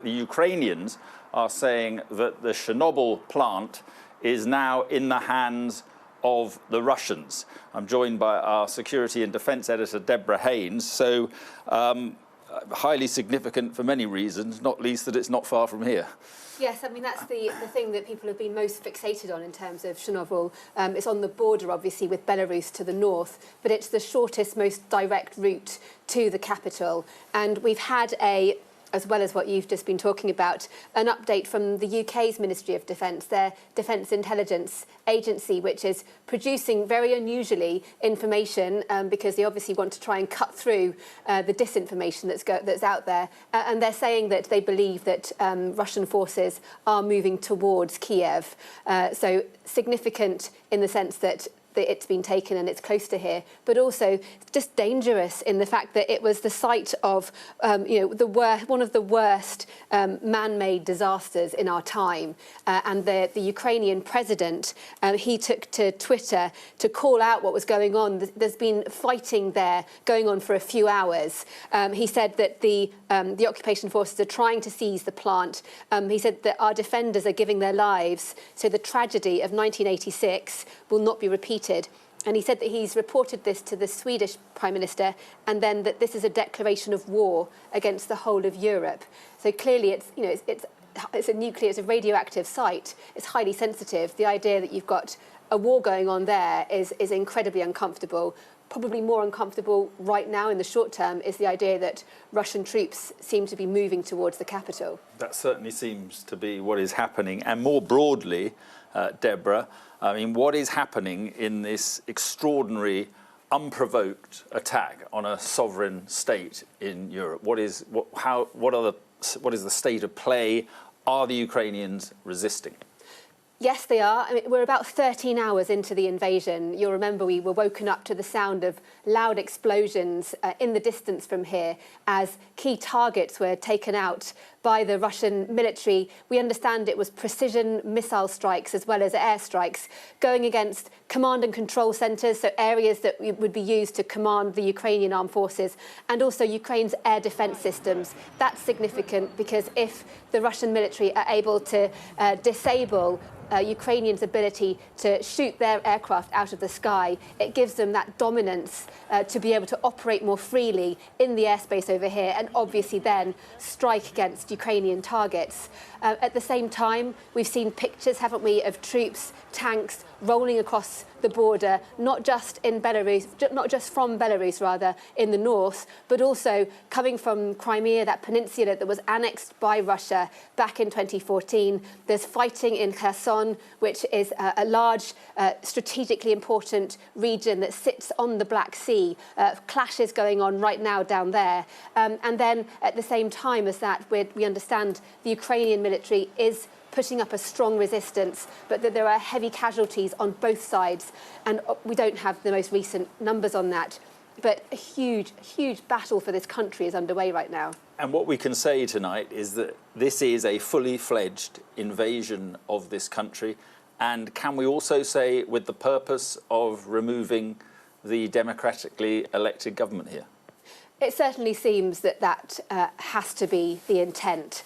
the Ukrainians are saying that the Chernobyl plant is now in the hands of the Russians. I'm joined by our security and defence editor, Deborah Haynes. So, highly significant for many reasons, not least that it's not far from here. Yes, I mean, that's the thing that people have been most fixated on in terms of Chernobyl. It's on the border, obviously, with Belarus to the north, but it's the shortest, most direct route to the capital. And we've had as well as what you've just been talking about, an update from the UK's Ministry of Defence, their Defence Intelligence Agency, which is producing very unusually information because they obviously want to try and cut through the disinformation that's out there. And they're saying that they believe that Russian forces are moving towards Kiev. So significant in the sense that it's been taken and it's close to here, but also just dangerous in the fact that it was the site of, one of the worst man-made disasters in our time. And the Ukrainian president, he took to Twitter to call out what was going on. There's been fighting there going on for a few hours. He said that the occupation forces are trying to seize the plant. He said that our defenders are giving their lives, so the tragedy of 1986 will not be repeated. And he said that he's reported this to the Swedish Prime Minister, and then that this is a declaration of war against the whole of Europe. So clearly it's a radioactive site. It's highly sensitive. The idea that you've got a war going on there is incredibly uncomfortable. Probably more uncomfortable right now in the short term is the idea that Russian troops seem to be moving towards the capital. That certainly seems to be what is happening. And more broadly, Deborah, I mean, what is happening in this extraordinary, unprovoked attack on a sovereign state in Europe? What is the state of play? Are the Ukrainians resisting? Yes, they are. I mean, we're about 13 hours into the invasion. You'll remember we were woken up to the sound of loud explosions in the distance from here as key targets were taken out by the Russian military. We understand it was precision missile strikes as well as airstrikes going against command and control centres, so areas that would be used to command the Ukrainian armed forces, and also Ukraine's air defence systems. That's significant because if the Russian military are able to disable Ukrainians' ability to shoot their aircraft out of the sky, it gives them that dominance to be able to operate more freely in the airspace over here and obviously then strike against Ukrainian targets. At the same time, we've seen pictures, haven't we, of troops, tanks rolling across the border, not just in Belarus, not just from Belarus, rather, in the north, but also coming from Crimea, that peninsula that was annexed by Russia back in 2014. There's fighting in Kherson, which is a large, strategically important region that sits on the Black Sea. Clashes going on right now down there. And then at the same time as that, we understand the Ukrainian military is putting up a strong resistance, but that there are heavy casualties on both sides. And we don't have the most recent numbers on that. But a huge, huge battle for this country is underway right now. And what we can say tonight is that this is a fully fledged invasion of this country. And can we also say with the purpose of removing the democratically elected government here? It certainly seems that has to be the intent.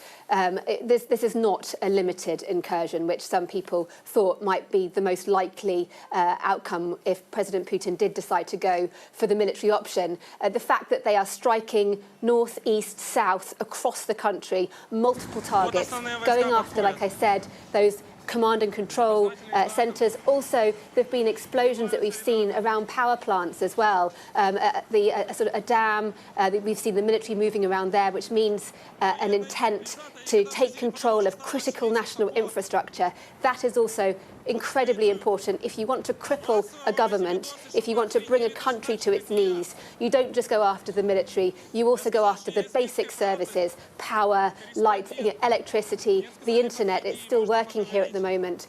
This is not a limited incursion, which some people thought might be the most likely outcome if President Putin did decide to go for the military option. The fact that they are striking north, east, south across the country, multiple targets, going after, like I said, those command and control centres. Also, there have been explosions that we've seen around power plants as well. A dam, we've seen the military moving around there, which means an intent to take control of critical national infrastructure. That is also incredibly important. If you want to cripple a government, if you want to bring a country to its knees, you don't just go after the military, you also go after the basic services, power, light, electricity, the internet. It's still working here at the moment,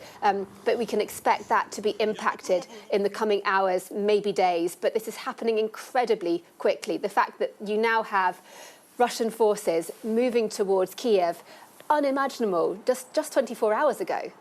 but we can expect that to be impacted in the coming hours, maybe days. But this is happening incredibly quickly. The fact that you now have Russian forces moving towards Kiev, unimaginable just 24 hours ago.